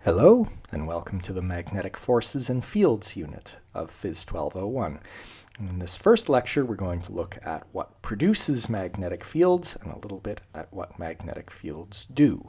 Hello, and welcome to the Magnetic Forces and Fields unit of Phys 1201. And in this first lecture, we're going to look at what produces magnetic fields and a little bit at what magnetic fields do.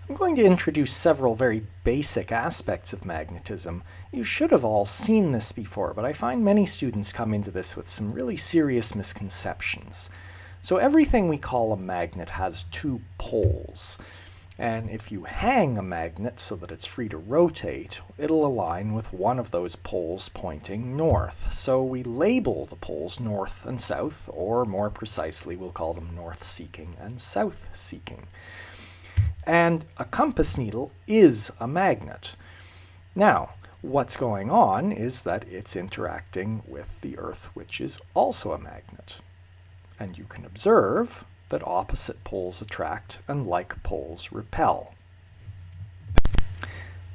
I'm going to introduce several very basic aspects of magnetism. You should have all seen this before, but I find many students come into this with some really serious misconceptions. So everything we call a magnet has two poles. And if you hang a magnet so that it's free to rotate, it'll align with one of those poles pointing north. So we label the poles north and south, or more precisely, we'll call them north-seeking and south-seeking. And a compass needle is a magnet. Now, what's going on is that it's interacting with the Earth, which is also a magnet. And you can observe that opposite poles attract and like poles repel.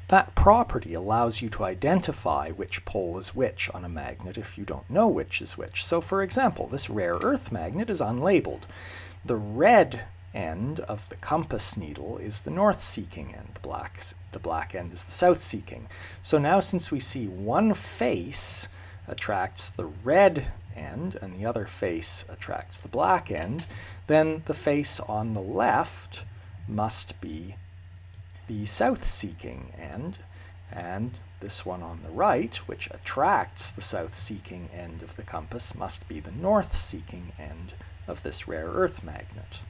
That property allows you to identify which pole is which on a magnet if you don't know which is which. So for example, this rare earth magnet is unlabeled. The red end of the compass needle is the north-seeking end. The black end is the south-seeking. So now since we see one face attracts the red end and the other face attracts the black end, then the face on the left must be the south-seeking end, and this one on the right, which attracts the south-seeking end of the compass, must be the north-seeking end of this rare earth magnet.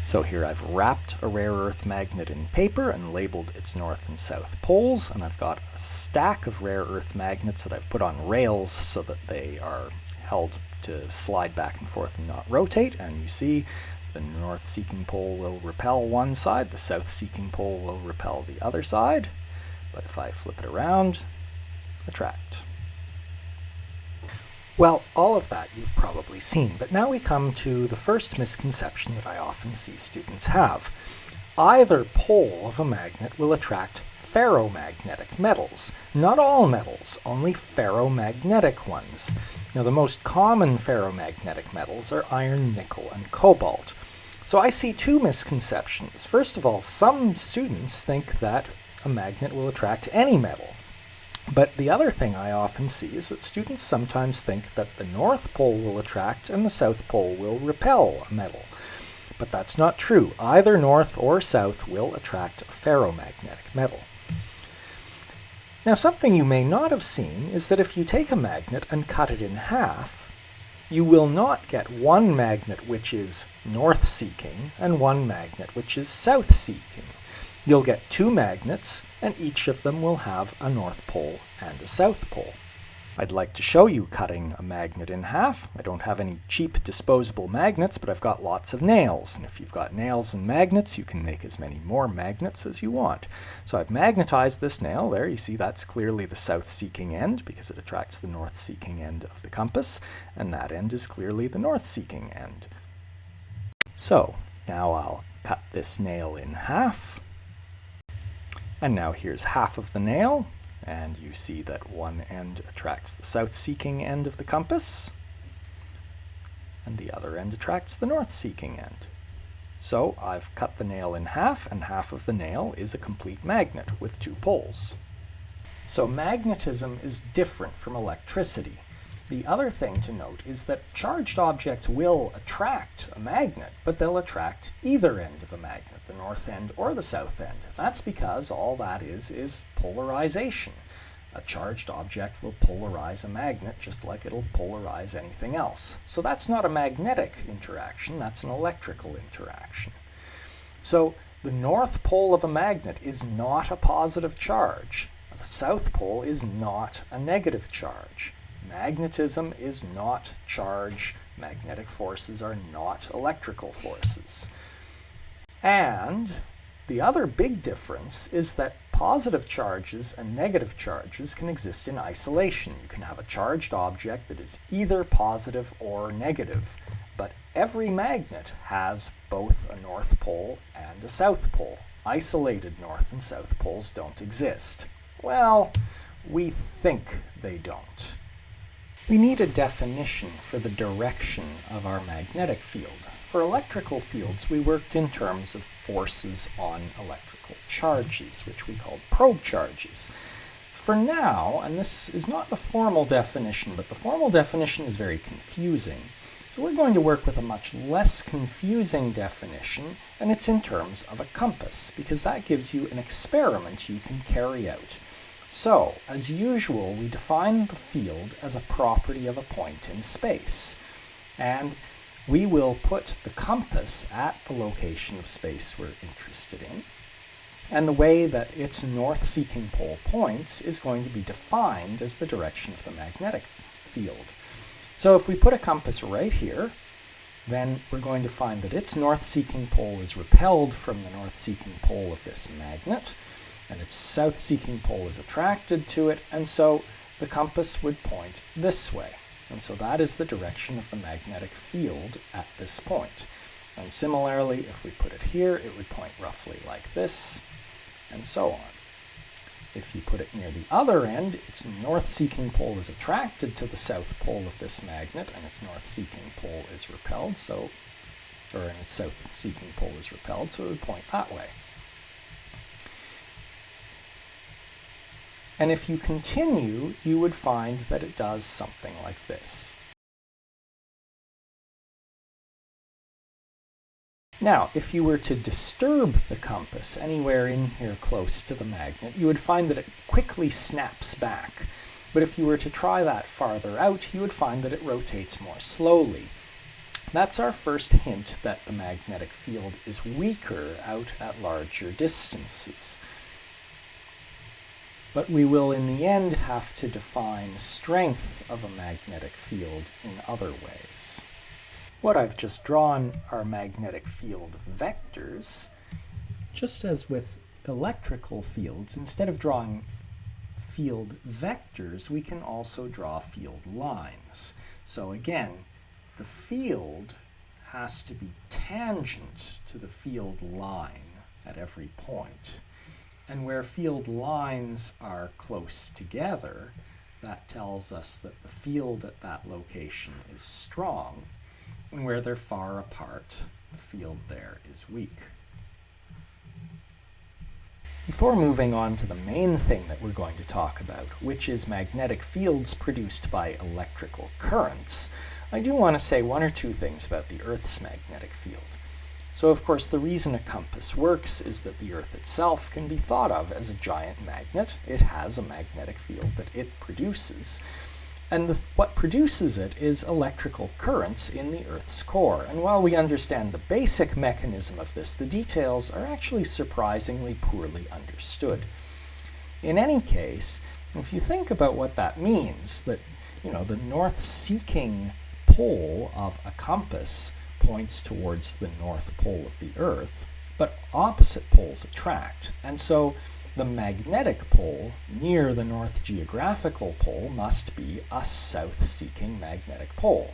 So here I've wrapped a rare earth magnet in paper and labeled its north and south poles, and I've got a stack of rare earth magnets that I've put on rails so that they are held to slide back and forth and not rotate. And you see the north-seeking pole will repel one side, the south-seeking pole will repel the other side. But if I flip it around, attract. Well, all of that you've probably seen, but now we come to the first misconception that I often see students have. Either pole of a magnet will attract ferromagnetic metals. Not all metals, only ferromagnetic ones. Now, the most common ferromagnetic metals are iron, nickel, and cobalt. So I see two misconceptions. First of all, some students think that a magnet will attract any metal. But the other thing I often see is that students sometimes think that the north pole will attract and the south pole will repel a metal. But that's not true. Either north or south will attract a ferromagnetic metal. Now, something you may not have seen is that if you take a magnet and cut it in half, you will not get one magnet which is north-seeking and one magnet which is south-seeking. You'll get two magnets, and each of them will have a north pole and a south pole. I'd like to show you cutting a magnet in half. I don't have any cheap disposable magnets, but I've got lots of nails. And if you've got nails and magnets, you can make as many more magnets as you want. So I've magnetized this nail. There, you see that's clearly the south-seeking end because it attracts the north-seeking end of the compass, and that end is clearly the north-seeking end. So now I'll cut this nail in half. And now here's half of the nail, and you see that one end attracts the south-seeking end of the compass, and the other end attracts the north-seeking end. So I've cut the nail in half, and half of the nail is a complete magnet with two poles. So magnetism is different from electricity. The other thing to note is that charged objects will attract a magnet, but they'll attract either end of a magnet, the north end or the south end. That's because all that is polarization. A charged object will polarize a magnet just like it'll polarize anything else. So that's not a magnetic interaction, that's an electrical interaction. So the north pole of a magnet is not a positive charge. The south pole is not a negative charge. Magnetism is not charge. Magnetic forces are not electrical forces. And the other big difference is that positive charges and negative charges can exist in isolation. You can have a charged object that is either positive or negative, but every magnet has both a north pole and a south pole. Isolated north and south poles don't exist. Well, we think they don't. We need a definition for the direction of our magnetic field. For electrical fields, we worked in terms of forces on electrical charges, which we called probe charges. For now, and this is not the formal definition, but the formal definition is very confusing. So we're going to work with a much less confusing definition, and it's in terms of a compass, because that gives you an experiment you can carry out. So, as usual, we define the field as a property of a point in space, and we will put the compass at the location of space we're interested in, and the way that its north-seeking pole points is going to be defined as the direction of the magnetic field. So if we put a compass right here, then we're going to find that its north-seeking pole is repelled from the north-seeking pole of this magnet, and its south-seeking pole is attracted to it, and so the compass would point this way. And so that is the direction of the magnetic field at this point. And similarly, if we put it here, it would point roughly like this, and so on. If you put it near the other end, its north-seeking pole is attracted to the south pole of this magnet, and its north-seeking pole is repelled, and its south-seeking pole is repelled, so it would point that way. And if you continue, you would find that it does something like this. Now, if you were to disturb the compass anywhere in here close to the magnet, you would find that it quickly snaps back. But if you were to try that farther out, you would find that it rotates more slowly. That's our first hint that the magnetic field is weaker out at larger distances. But we will in the end have to define strength of a magnetic field in other ways. What I've just drawn are magnetic field vectors. Just as with electrical fields, instead of drawing field vectors, we can also draw field lines. So again, the field has to be tangent to the field line at every point. And where field lines are close together, that tells us that the field at that location is strong. And where they're far apart, the field there is weak. Before moving on to the main thing that we're going to talk about, which is magnetic fields produced by electrical currents, I do want to say one or two things about the Earth's magnetic field. So, of course, the reason a compass works is that the Earth itself can be thought of as a giant magnet. It has a magnetic field that it produces. And what produces it is electrical currents in the Earth's core. And while we understand the basic mechanism of this, the details are actually surprisingly poorly understood. In any case, if you think about what that means, that, the north-seeking pole of a compass points towards the North Pole of the Earth, but opposite poles attract. And so the magnetic pole near the North Geographical Pole must be a south-seeking magnetic pole.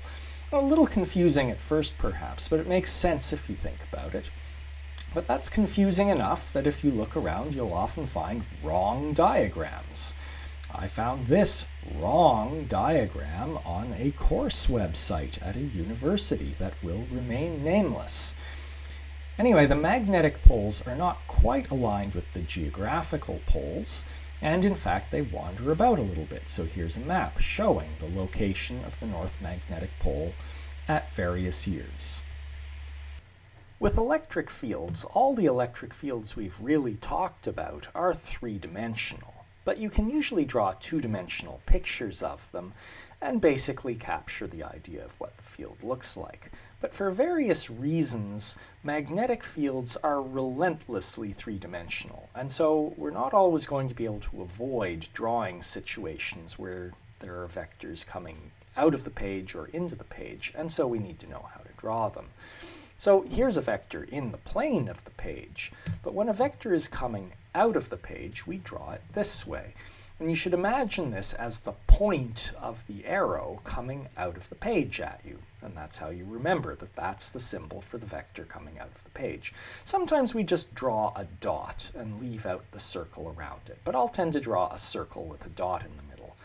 A little confusing at first, perhaps, but it makes sense if you think about it. But that's confusing enough that if you look around, you'll often find wrong diagrams. I found this wrong diagram on a course website at a university that will remain nameless. Anyway, the magnetic poles are not quite aligned with the geographical poles, and in fact they wander about a little bit. So here's a map showing the location of the North Magnetic Pole at various years. With electric fields, all the electric fields we've really talked about are three-dimensional. But you can usually draw two-dimensional pictures of them and basically capture the idea of what the field looks like. But for various reasons, magnetic fields are relentlessly three-dimensional, and so we're not always going to be able to avoid drawing situations where there are vectors coming out of the page or into the page, and so we need to know how to draw them. So here's a vector in the plane of the page, but when a vector is coming out of the page, we draw it this way. And you should imagine this as the point of the arrow coming out of the page at you. And that's how you remember that that's the symbol for the vector coming out of the page. Sometimes we just draw a dot and leave out the circle around it, but I'll tend to draw a circle with a dot in the middle.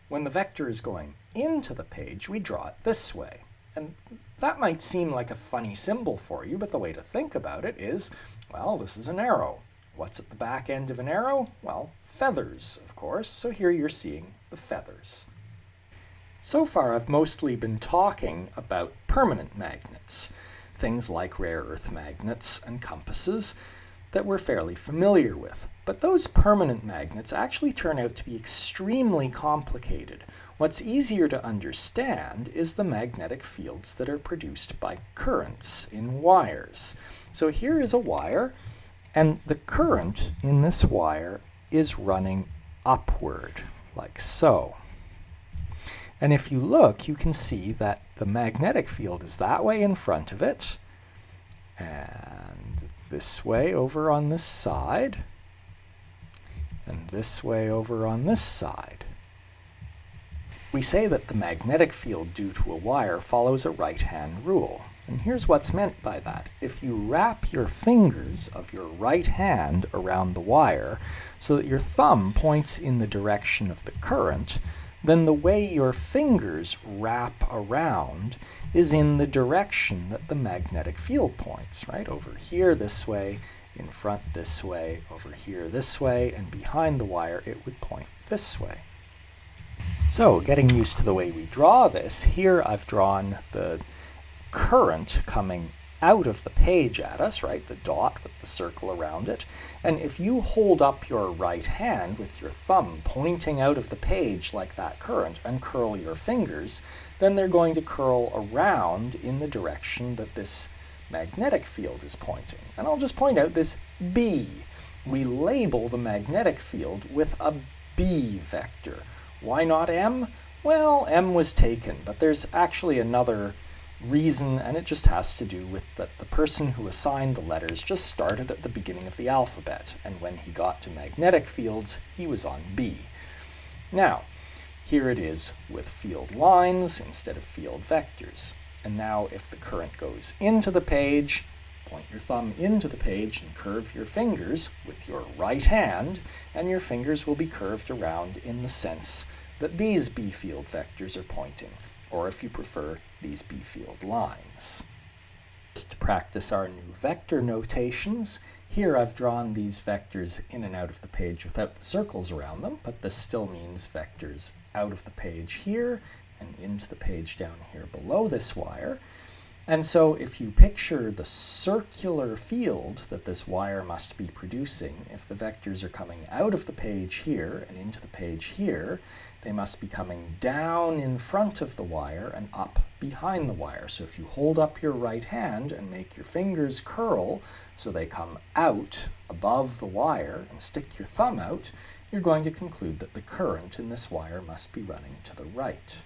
When the vector is going into the page, we draw it this way. And that might seem like a funny symbol for you, but the way to think about it is, well, this is an arrow. What's at the back end of an arrow? Well, feathers, of course. So here you're seeing the feathers. So far, I've mostly been talking about permanent magnets, things like rare earth magnets and compasses that we're fairly familiar with. But those permanent magnets actually turn out to be extremely complicated. What's easier to understand is the magnetic fields that are produced by currents in wires. So here is a wire, and the current in this wire is running upward, like so. And if you look, you can see that the magnetic field is that way in front of it, and this way over on this side, and this way over on this side. We say that the magnetic field due to a wire follows a right-hand rule. And here's what's meant by that. If you wrap your fingers of your right hand around the wire so that your thumb points in the direction of the current, then the way your fingers wrap around is in the direction that the magnetic field points, right? Over here this way, in front this way, over here this way, and behind the wire it would point this way. So, getting used to the way we draw this, here I've drawn the current coming out of the page at us, right? The dot with the circle around it. And if you hold up your right hand with your thumb pointing out of the page like that current and curl your fingers, then they're going to curl around in the direction that this magnetic field is pointing. And I'll just point out this B. We label the magnetic field with a B vector. Why not M? Well, M was taken, but there's actually another reason, and it just has to do with that the person who assigned the letters just started at the beginning of the alphabet, and when he got to magnetic fields, he was on B. Now, here it is with field lines instead of field vectors. And now if the current goes into the page, point your thumb into the page and curve your fingers with your right hand, and your fingers will be curved around in the sense that these B field vectors are pointing, or if you prefer, these B field lines. Just to practice our new vector notations, here I've drawn these vectors in and out of the page without the circles around them, but this still means vectors out of the page here and into the page down here below this wire. And so if you picture the circular field that this wire must be producing, if the vectors are coming out of the page here and into the page here, they must be coming down in front of the wire and up behind the wire. So if you hold up your right hand and make your fingers curl so they come out above the wire and stick your thumb out, you're going to conclude that the current in this wire must be running to the right.